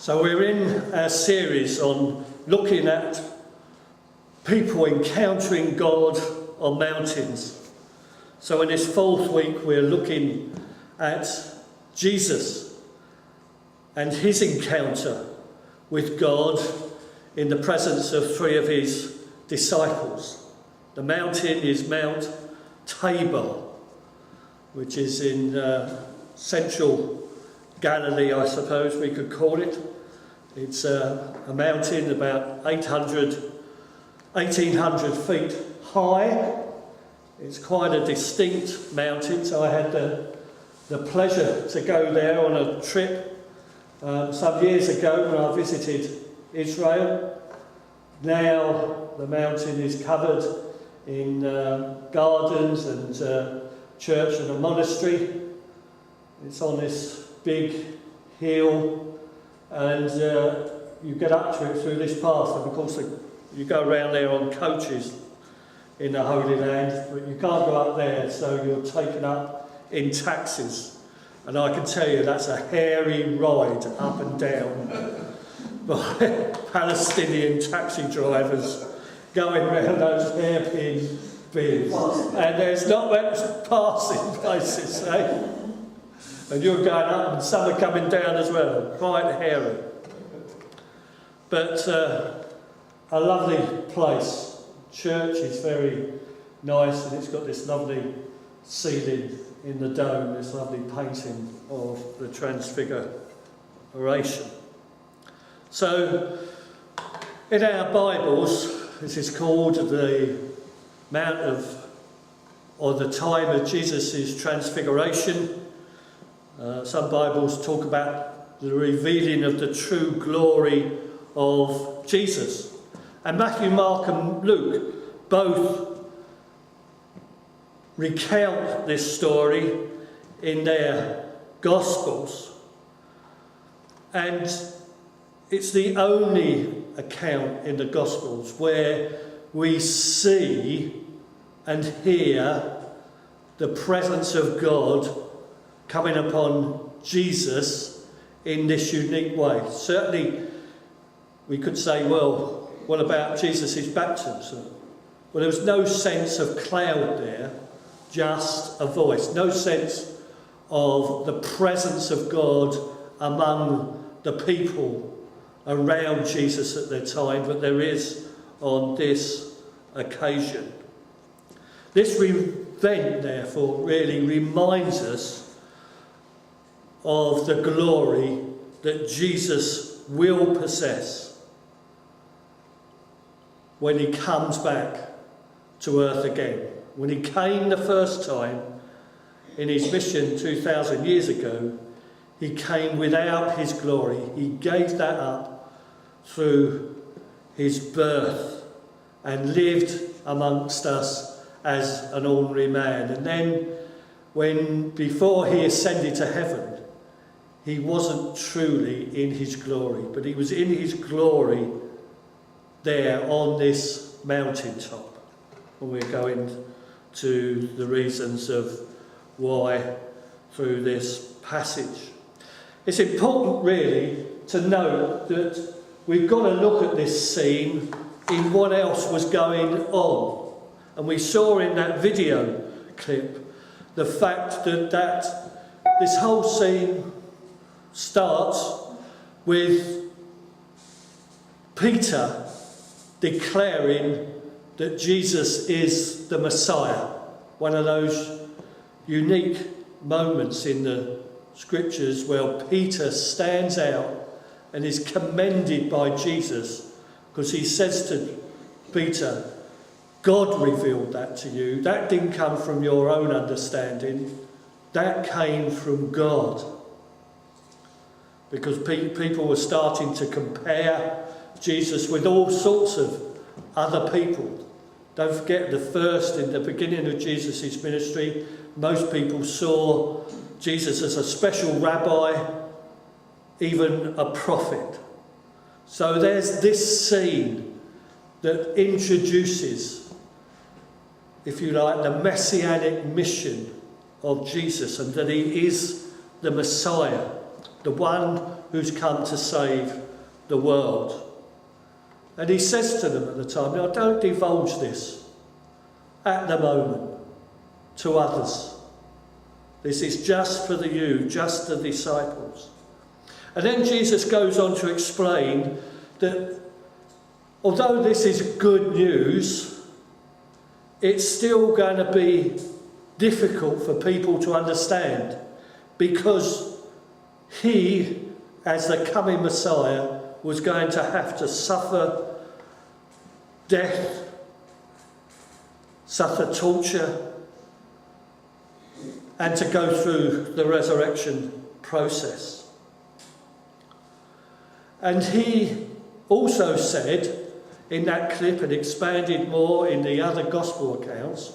So we're in our series on looking at people encountering God on mountains. So in this fourth week we're looking at Jesus and his encounter with God in the presence of three of his disciples. The mountain is Mount Tabor, which is in central Galilee, I suppose we could call it. It's a mountain about 1,800 feet high. It's quite a distinct mountain, so I had the pleasure to go there on a trip some years ago when I visited Israel. Now the mountain is covered in gardens and church and a monastery. It's on this big hill, and you get up to it through this path, and of course you go around there on coaches in the Holy Land, but you can't go up there, so you're taken up in taxis, and I can tell you that's a hairy ride up and down by Palestinian taxi drivers going around those hairpin bins, and there's not much passing places, eh? And you're going up and some are coming down as well, quite hairy. But a lovely place. Church is very nice, and it's got this lovely ceiling in the dome, this lovely painting of the Transfiguration. So in our Bibles, this is called the Mount of, or the time of Jesus' Transfiguration. Some Bibles talk about the revealing of the true glory of Jesus. And Matthew, Mark and Luke both recount this story in their Gospels. And it's the only account in the Gospels where we see and hear the presence of God coming upon Jesus in this unique way. Certainly, we could say, well, what about Jesus' baptism? Well, there was no sense of cloud there, just a voice. No sense of the presence of God among the people around Jesus at their time, but there is on this occasion. This event, therefore, really reminds us of the glory that Jesus will possess when he comes back to earth again. When he came the first time in his mission 2,000 years ago, he came without his glory. He gave that up through his birth and lived amongst us as an ordinary man. And then before he ascended to heaven, he wasn't truly in his glory, but he was in his glory there on this mountaintop. And we're going to the reasons of why through this passage. It's important really to note that we've got to look at this scene in what else was going on. And we saw in that video clip the fact that this whole scene starts with Peter declaring that Jesus is the Messiah. One of those unique moments in the scriptures where Peter stands out and is commended by Jesus, because he says to Peter, God revealed that to you. That didn't come from your own understanding. That came from God. Because people were starting to compare Jesus with all sorts of other people. Don't forget, in the beginning of Jesus' ministry, most people saw Jesus as a special rabbi, even a prophet. So there's this scene that introduces, if you like, the messianic mission of Jesus, and that he is the Messiah. the one who's come to save the world. And he says to them at the time, now don't divulge this at the moment to others. This is just for you, just the disciples. And then Jesus goes on to explain that although this is good news, it's still going to be difficult for people to understand, because he, as the coming Messiah, was going to have to suffer death, suffer torture, and to go through the resurrection process. And he also said in that clip, and expanded more in the other gospel accounts,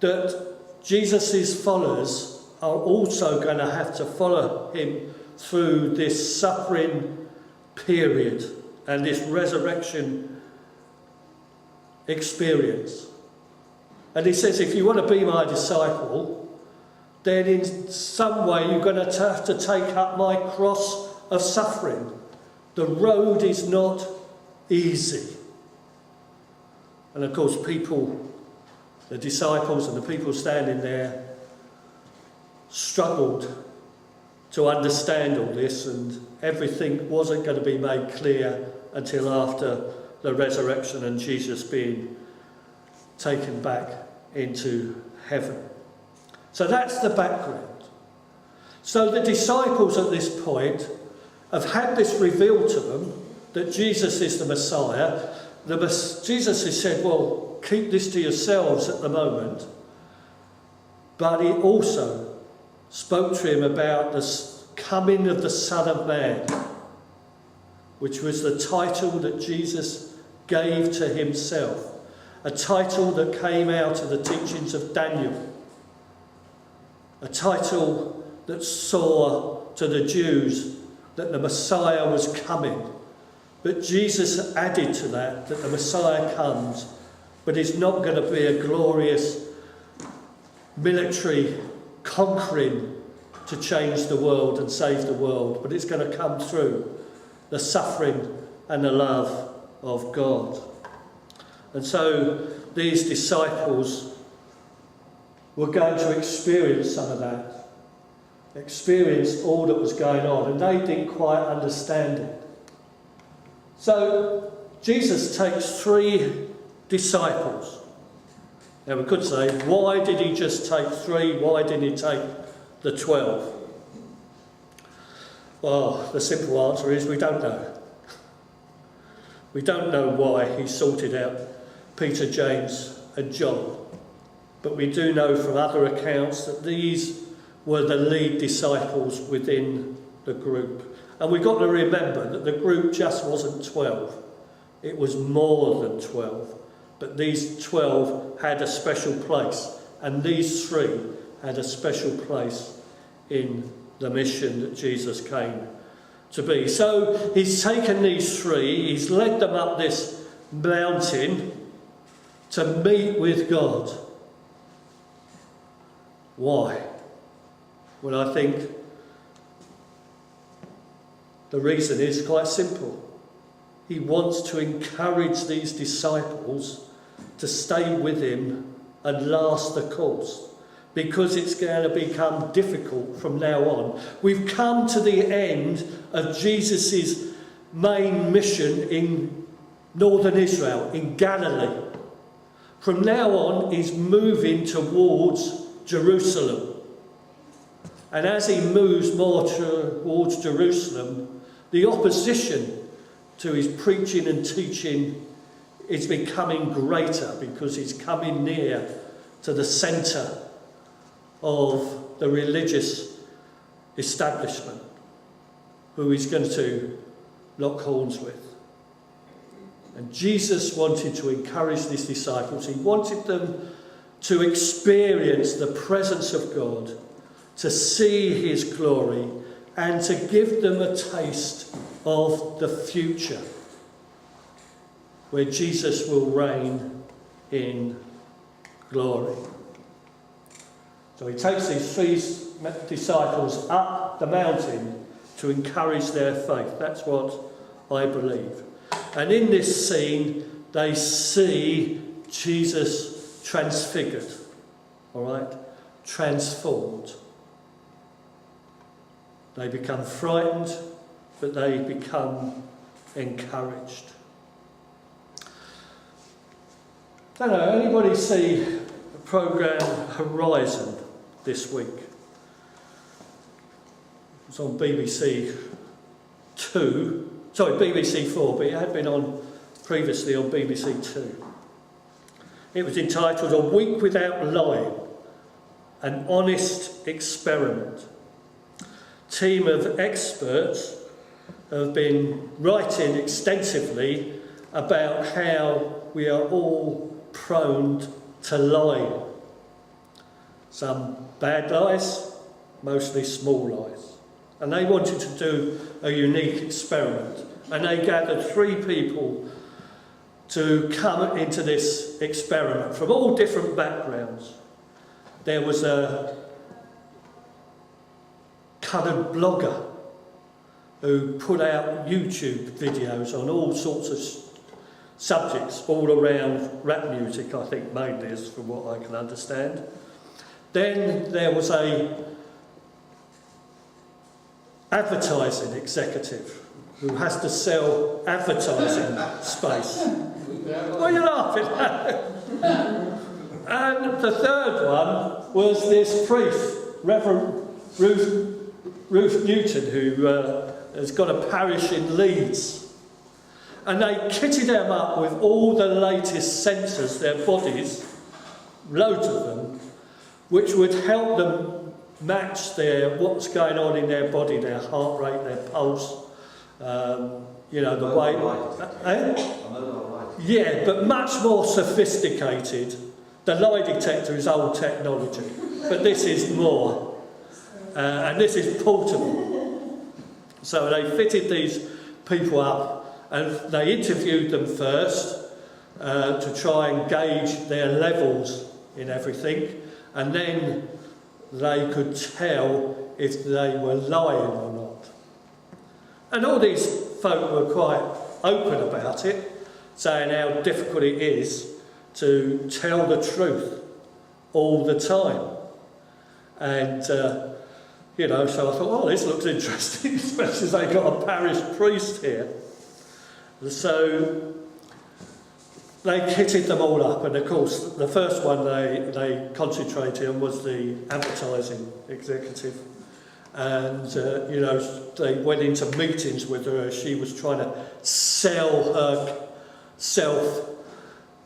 that Jesus' followers are also going to have to follow him through this suffering period and this resurrection experience. And he says, if you want to be my disciple, then in some way you're going to have to take up my cross of suffering. The road is not easy. And of course people, the disciples and the people standing there, struggled to understand all this, and everything wasn't going to be made clear until after the resurrection and Jesus being taken back into heaven. So that's the background. So the disciples at this point have had this revealed to them, that Jesus is the Messiah. Jesus has said, well, keep this to yourselves at the moment. But he also spoke to him about the coming of the Son of Man, which was the title that Jesus gave to himself, a title that came out of the teachings of Daniel, a title that saw to the Jews that the Messiah was coming. But Jesus added to that the Messiah comes, but it's not going to be a glorious military conquering to change the world and save the world, but it's going to come through the suffering and the love of God. And so these disciples were going to experience some of that, experience all that was going on, and they didn't quite understand it. So Jesus takes 3 disciples. Now we could say, why did he just take 3? Why didn't he take the 12? Well, the simple answer is we don't know. We don't know why he sorted out Peter, James and John. But we do know from other accounts that these were the lead disciples within the group. And we've got to remember that the group just wasn't 12. It was more than 12. But these 12 had a special place. And these 3 had a special place in the mission that Jesus came to be. So he's taken these 3, he's led them up this mountain to meet with God. Why? Well, I think the reason is quite simple. He wants to encourage these disciples to stay with him and last the course, because it's going to become difficult from now on. We've come to the end of Jesus' main mission in northern Israel, in Galilee. From now on, he's moving towards Jerusalem. And as he moves more towards Jerusalem, the opposition to his preaching and teaching is becoming greater, because he's coming near to the centre of the religious establishment, who he's going to lock horns with. And Jesus wanted to encourage these disciples. He wanted them to experience the presence of God, to see his glory, and to give them a taste of the future, where Jesus will reign in glory. So he takes these 3 disciples up the mountain to encourage their faith. That's what I believe. And in this scene, they see Jesus transfigured, all right, transformed. They become frightened, but they become encouraged. Don't know, anybody see the programme Horizon this week? It was on BBC 4, but it had been on previously on BBC 2. It was entitled A Week Without Lying, an honest experiment. Team of experts have been writing extensively about how we are all prone to lying. Some bad lies, mostly small lies. And they wanted to do a unique experiment. And they gathered 3 people to come into this experiment from all different backgrounds. There was a coloured blogger who put out YouTube videos on all sorts of subjects, all around rap music, I think mainly, is from what I can understand. Then there was a advertising executive who has to sell advertising space. What are you laughing at? And the third one was this priest, Reverend Ruth Newton, who has got a parish in Leeds. And they kitted them up with all the latest sensors, their bodies, loads of them, which would help them match what's going on in their body, their heart rate, their pulse, the way. Yeah, but much more sophisticated. The lie detector is old technology, but this is more, and this is portable. So they fitted these people up, and they interviewed them first to try and gauge their levels in everything, and then they could tell if they were lying or not. And all these folk were quite open about it, saying how difficult it is to tell the truth all the time. And, so I thought, oh, this looks interesting, especially as they got a parish priest here. So they kitted them all up, and of course the first one they concentrated on was the advertising executive. And, they went into meetings with her as she was trying to sell herself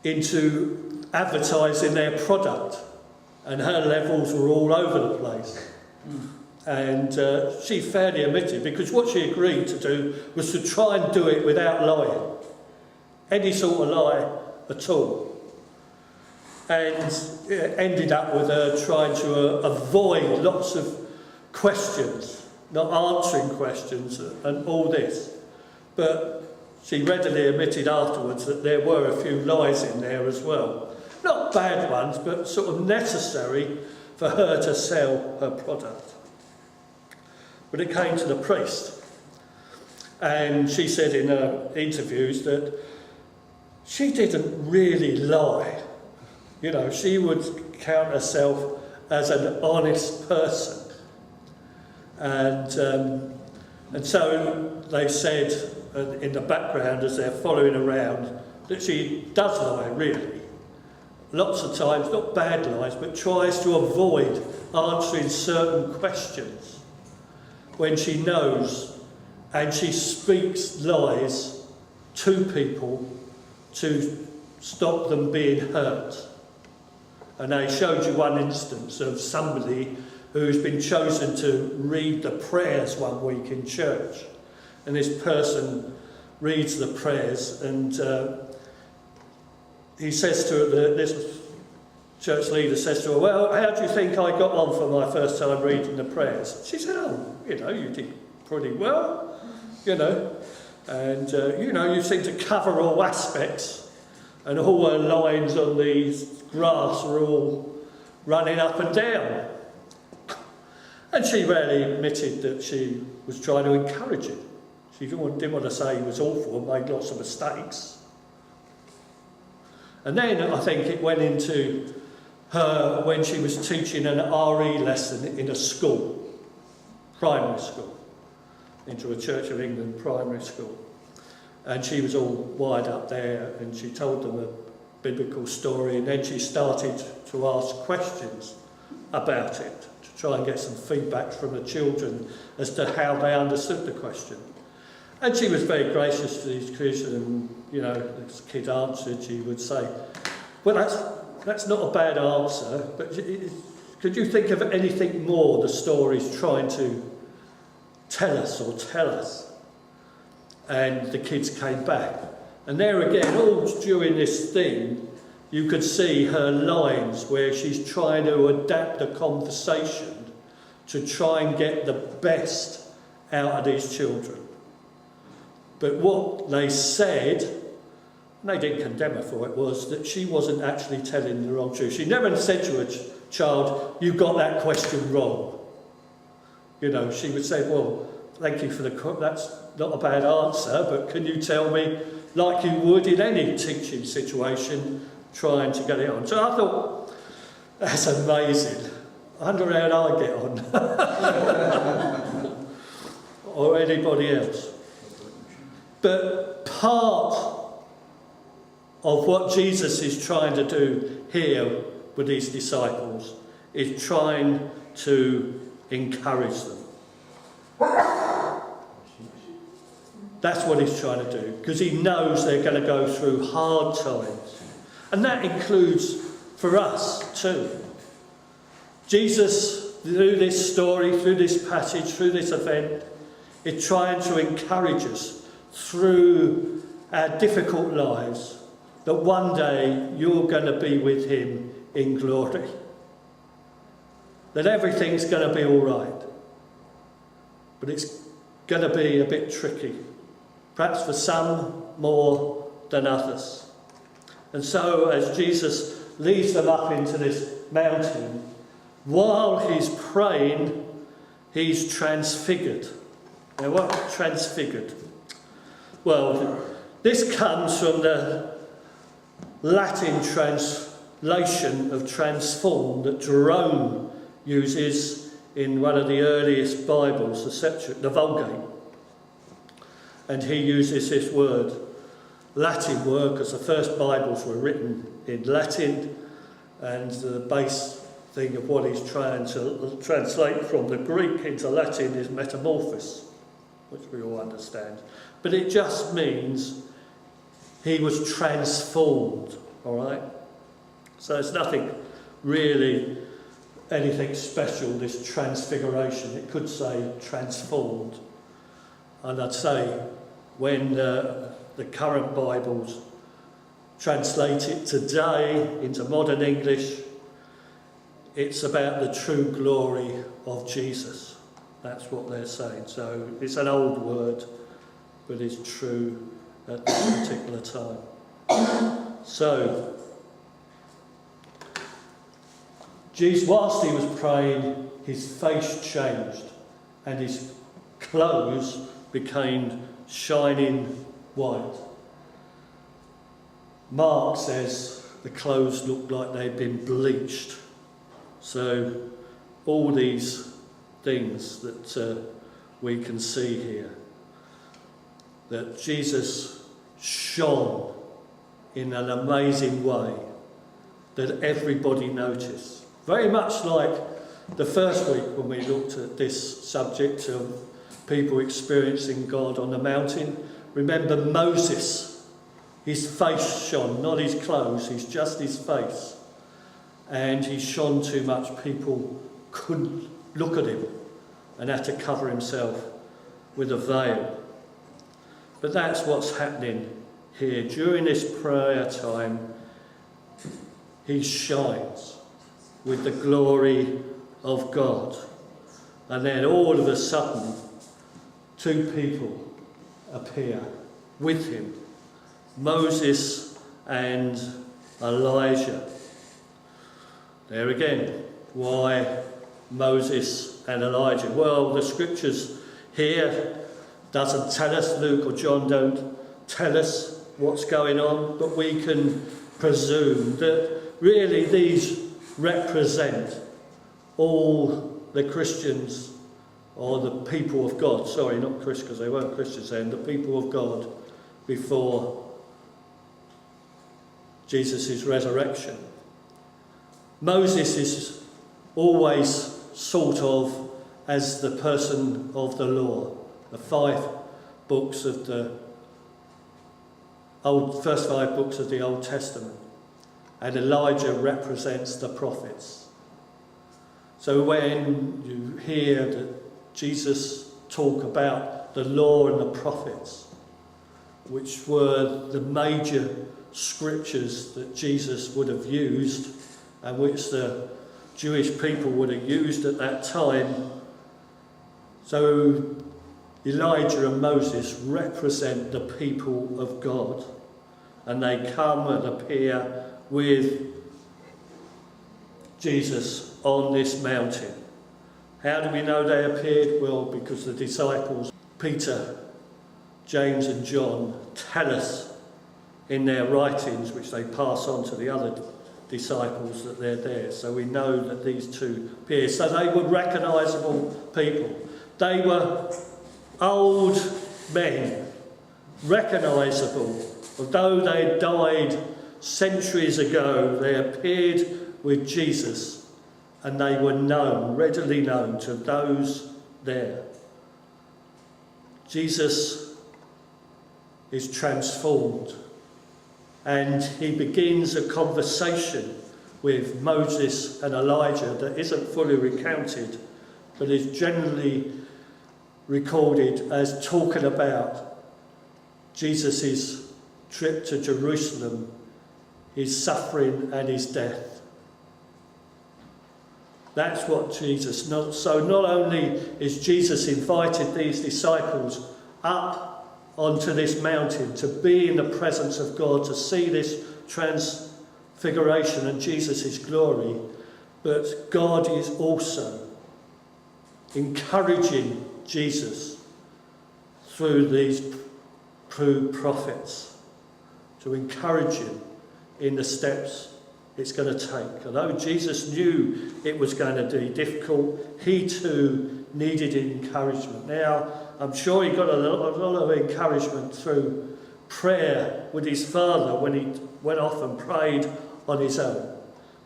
into advertising their product. And her levels were all over the place. And she fairly admitted, because what she agreed to do was to try and do it without lying. Any sort of lie at all. And it ended up with her trying to avoid lots of questions, not answering questions and all this. But she readily admitted afterwards that there were a few lies in there as well. Not bad ones, but sort of necessary for her to sell her product. But it came to the priest, and she said in her interviews that she didn't really lie. She would count herself as an honest person. And so they said in the background as they're following around that she does lie, really. Lots of times, not bad lies, but tries to avoid answering certain questions when she knows, and she speaks lies to people to stop them being hurt. And I showed you one instance of somebody who's been chosen to read the prayers one week in church. And this person reads the prayers, and he says to her, this church leader says to her, well, how do you think I got on for my first time reading the prayers? She said, oh, you did pretty well, and, you seem to cover all aspects, and all her lines on the grass were all running up and down. And she rarely admitted that she was trying to encourage him. She didn't want to say he was awful and made lots of mistakes. And then I think it went into her when she was teaching an RE lesson in a school, primary school, into a Church of England primary school. And she was all wired up there and she told them a biblical story, and then she started to ask questions about it to try and get some feedback from the children as to how they understood the question. And she was very gracious to these kids, and this kid answered, she would say, well, that's not a bad answer, but could you think of anything more the story's trying to tell us? And the kids came back. And there again, all during this thing, you could see her lines where she's trying to adapt the conversation to try and get the best out of these children. But what they said, and they didn't condemn her for it, was that she wasn't actually telling the wrong truth. She never said to a child, you got that question wrong. She would say, well, thank you for that's not a bad answer, but can you tell me, like you would in any teaching situation, trying to get it on. So I thought, that's amazing. I wonder how I get on. Or anybody else. But part of what Jesus is trying to do here with these disciples is trying to encourage them. That's what he's trying to do, because he knows they're going to go through hard times. And that includes for us too. Jesus, through this story, through this passage, through this event, is trying to encourage us through our difficult lives that one day you're going to be with him in glory. That everything's going to be all right. But it's going to be a bit tricky. Perhaps for some more than others. And so as Jesus leads them up into this mountain, while he's praying, he's transfigured. Now what? Transfigured. Well, this comes from the Latin translation of transform that Jerome uses in one of the earliest Bibles, the Vulgate. And he uses this word, Latin word, because the first Bibles were written in Latin, and the base thing of what he's trying to translate from the Greek into Latin is metamorphosis, which we all understand. But it just means he was transformed, all right? So it's nothing really, anything special, this transfiguration. It could say transformed. And I'd say when the current Bibles translate it today into modern English, it's about the true glory of Jesus. That's what they're saying. So it's an old word, but it's true at this particular time. So, Jesus, whilst he was praying, his face changed and his clothes became shining white. Mark says the clothes looked like they'd been bleached. So all these things that we can see here, that Jesus shone in an amazing way that everybody noticed. Very much like the first week when we looked at this subject of people experiencing God on the mountain. Remember Moses, his face shone, not his clothes, it's just his face. And he shone too much, people couldn't look at him and had to cover himself with a veil. But that's what's happening here. During this prayer time, he shines with the glory of God. And then all of a sudden, two people appear with him, Moses and Elijah. There again, why Moses and Elijah? Well, the scriptures here doesn't tell us, Luke or John don't tell us what's going on, but we can presume that really these represent all the Christians, or the people of God, sorry, not Christians, because they weren't Christians then, the people of God before Jesus' resurrection. Moses is always thought of as the person of the law, the first 5 books of the Old Testament, and Elijah represents the prophets. So when you hear that Jesus talk about the law and the prophets, which were the major scriptures that Jesus would have used and which the Jewish people would have used at that time, so Elijah and Moses represent the people of God, and they come and appear with Jesus on this mountain. How do we know they appeared? Well, because the disciples, Peter, James and John, tell us in their writings, which they pass on to the other disciples, that they're there. So we know that these two appeared. So they were recognisable people. They were old men, recognisable. Although they had died centuries ago, they appeared with Jesus, and they were known, readily known to those there. Jesus is transformed, and he begins a conversation with Moses and Elijah that isn't fully recounted, but is generally recorded as talking about Jesus' trip to Jerusalem, his suffering and his death. That's what Jesus knows. So not only is Jesus invited these disciples up onto this mountain to be in the presence of God, to see this transfiguration and Jesus' glory, but God is also encouraging Jesus through these true prophets, to encourage him in the steps it's going to take. Although Jesus knew it was going to be difficult, he too needed encouragement. Now, I'm sure he got a lot of encouragement through prayer with his Father when he went off and prayed on his own.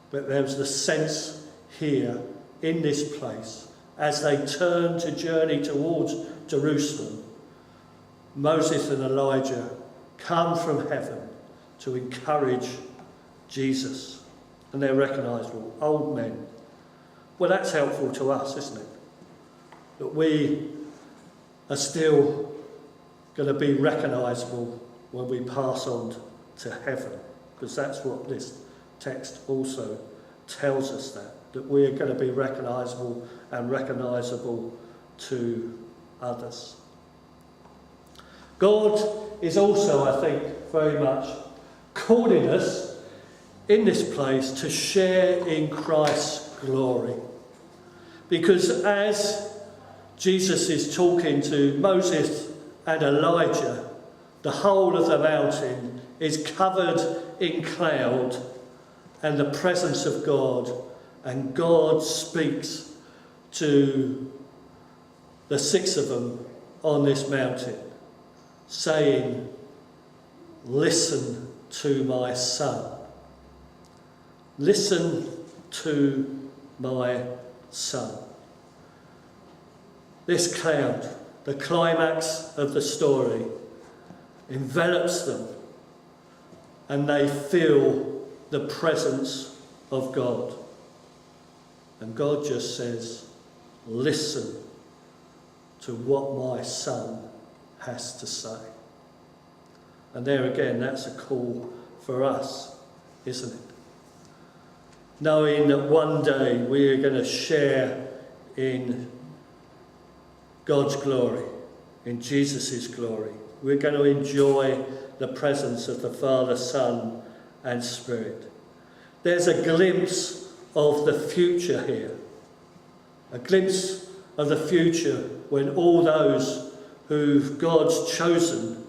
But there was the sense here in this place, as they turned to journey towards Jerusalem, Moses and Elijah come from heaven to encourage Jesus. And they're recognisable, old men. Well, that's helpful to us, isn't it? That we are still going to be recognisable when we pass on to heaven, because that's what this text also tells us, that we are going to be recognisable and recognisable to others. God is also, I think, very much calling us in this place to share in Christ's glory. Because as Jesus is talking to Moses and Elijah, the whole of the mountain is covered in cloud and the presence of God, and God speaks to the 6 of them on this mountain, saying, "Listen to my son. Listen to my son." This cloud, the climax of the story, envelops them, and they feel the presence of God. And God just says, "Listen to what my son has to say." And there again, that's a call for us, isn't it? Knowing that one day we are going to share in God's glory, in Jesus' glory. We're going to enjoy the presence of the Father, Son and Spirit. There's a glimpse of the future here. A glimpse of the future when all those who God's chosen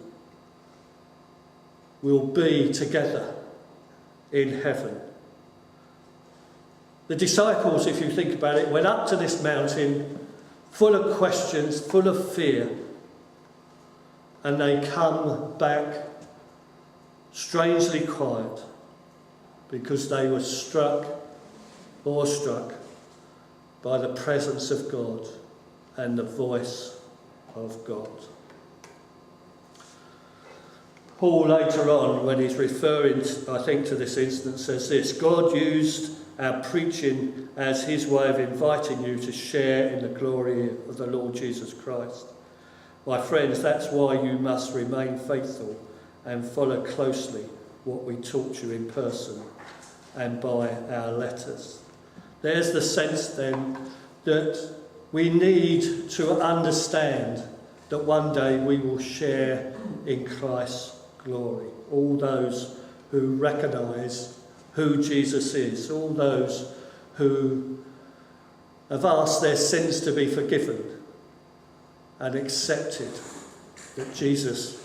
will be together in heaven. The disciples, if you think about it, went up to this mountain full of questions, full of fear, and they come back strangely quiet because they were awestruck by the presence of God and the voice of God. Paul later on, when he's referring, I think, to this instance, says this: God used our preaching as his way of inviting you to share in the glory of the Lord Jesus Christ. My friends, that's why you must remain faithful and follow closely what we taught you in person and by our letters. There's the sense then that we need to understand that one day we will share in Christ's glory. All those who recognise who Jesus is, all those who have asked their sins to be forgiven and accepted that Jesus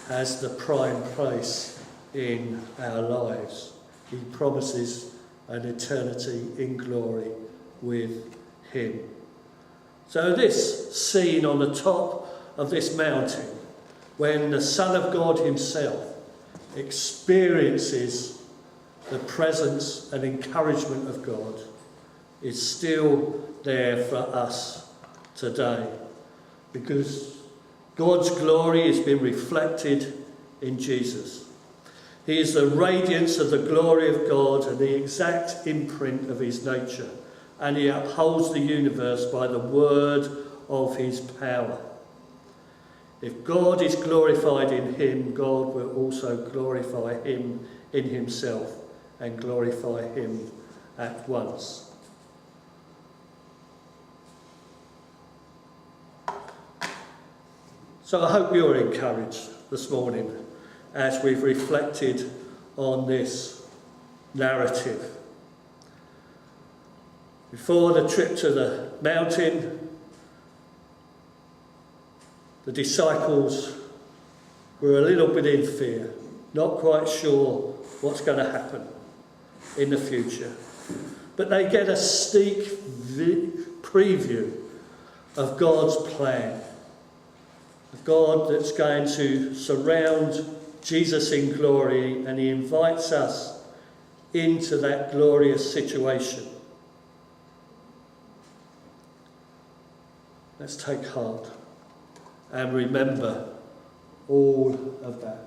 has the prime place in our lives. He promises an eternity in glory with him. So this scene on the top of this mountain, when the Son of God himself experiences the presence and encouragement of God, is still there for us today, because God's glory has been reflected in Jesus. He is the radiance of the glory of God and the exact imprint of his nature, and he upholds the universe by the word of his power. If God is glorified in him, God will also glorify him in himself and glorify him at once. So I hope you're encouraged this morning as we've reflected on this narrative. Before the trip to the mountain, the disciples were a little bit in fear, not quite sure what's going to happen in the future. But they get a sneak preview of God's plan. A God that's going to surround Jesus in glory, and he invites us into that glorious situation. Let's take heart and remember all of that.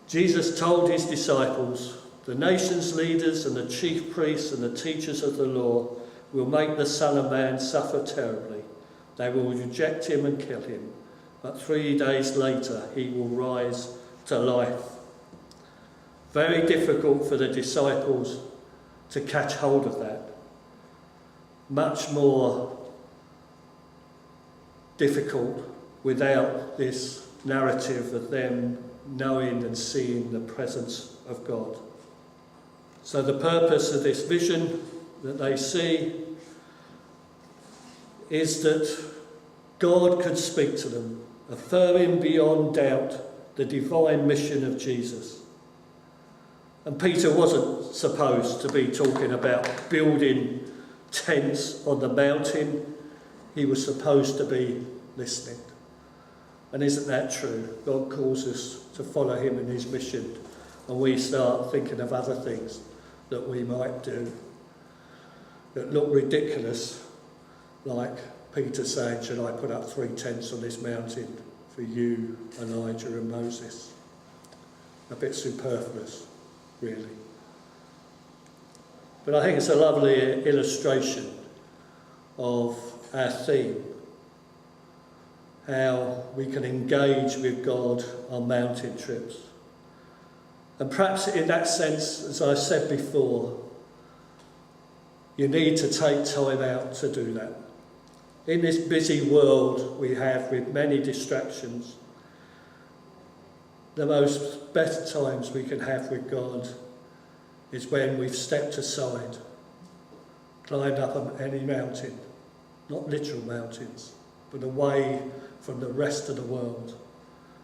Jesus told his disciples, the nation's leaders and the chief priests and the teachers of the law will make the Son of Man suffer terribly. They will reject him and kill him, but 3 days later he will rise to life. Very difficult for the disciples to catch hold of that. Much more difficult without this narrative of them knowing and seeing the presence of God. So the purpose of this vision that they see is that God could speak to them, affirming beyond doubt the divine mission of Jesus. And Peter wasn't supposed to be talking about building tents on the mountain. He was supposed to be listening. And isn't that true? God calls us to follow him in his mission, and we start thinking of other things that we might do that look ridiculous, like Peter saying, should I put up 3 tents on this mountain for you, Elijah and Moses? A bit superfluous, really. But I think it's a lovely illustration of our theme, how we can engage with God on mountain trips. And perhaps in that sense, as I said before, you need to take time out to do that. In this busy world we have with many distractions, the most better times we can have with God is when we've stepped aside, climbed up any mountain not literal mountains, but away from the rest of the world,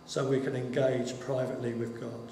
so we can engage privately with God.